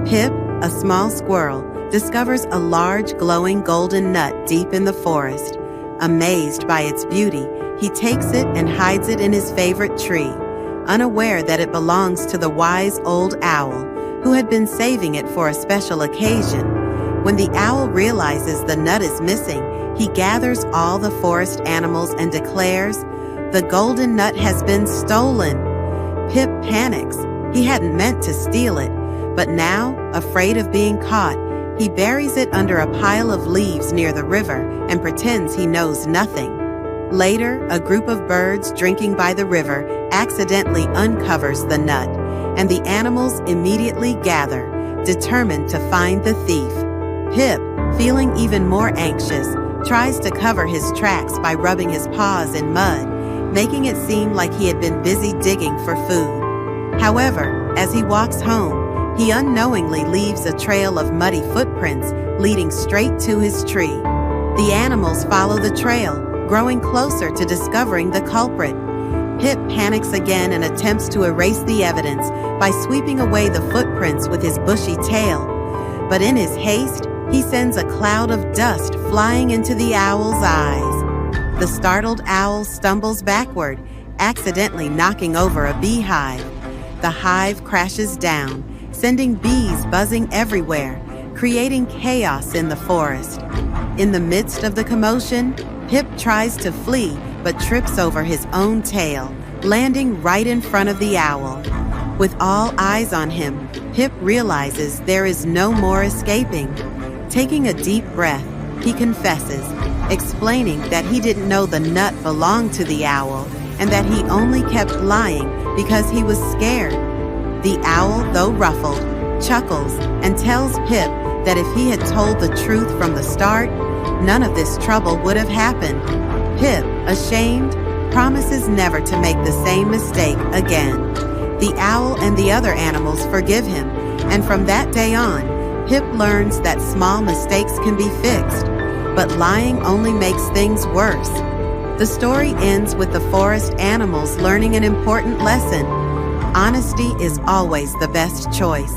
Pip, a small squirrel, discovers a large glowing golden nut deep in the forest. Amazed by its beauty, he takes it and hides it in his favorite tree, unaware that it belongs to the wise old owl, who had been saving it for a special occasion. When the owl realizes the nut is missing, he gathers all the forest animals and declares, "The golden nut has been stolen." Pip panics. He hadn't meant to steal it, but now, afraid of being caught, he buries it under a pile of leaves near the river and pretends he knows nothing. Later, a group of birds drinking by the river accidentally uncovers the nut, and the animals immediately gather, determined to find the thief. Pip, feeling even more anxious, tries to cover his tracks by rubbing his paws in mud, making it seem like he had been busy digging for food. However, as he walks home, he unknowingly leaves a trail of muddy footprints leading straight to his tree. The animals follow the trail, growing closer to discovering the culprit. Pip panics again and attempts to erase the evidence by sweeping away the footprints with his bushy tail. But in his haste, he sends a cloud of dust flying into the owl's eyes. The startled owl stumbles backward, accidentally knocking over a beehive. The hive crashes down, sending bees buzzing everywhere, creating chaos in the forest. In the midst of the commotion, Pip tries to flee but trips over his own tail, landing right in front of the owl. With all eyes on him, Pip realizes there is no more escaping. Taking a deep breath, he confesses, explaining that he didn't know the nut belonged to the owl and that he only kept lying because he was scared. The owl, though ruffled, chuckles and tells Pip that if he had told the truth from the start, none of this trouble would have happened. Pip, ashamed, promises never to make the same mistake again. The owl and the other animals forgive him, and from that day on, Pip learns that small mistakes can be fixed, but lying only makes things worse. The story ends with the forest animals learning an important lesson. Honesty is always the best choice.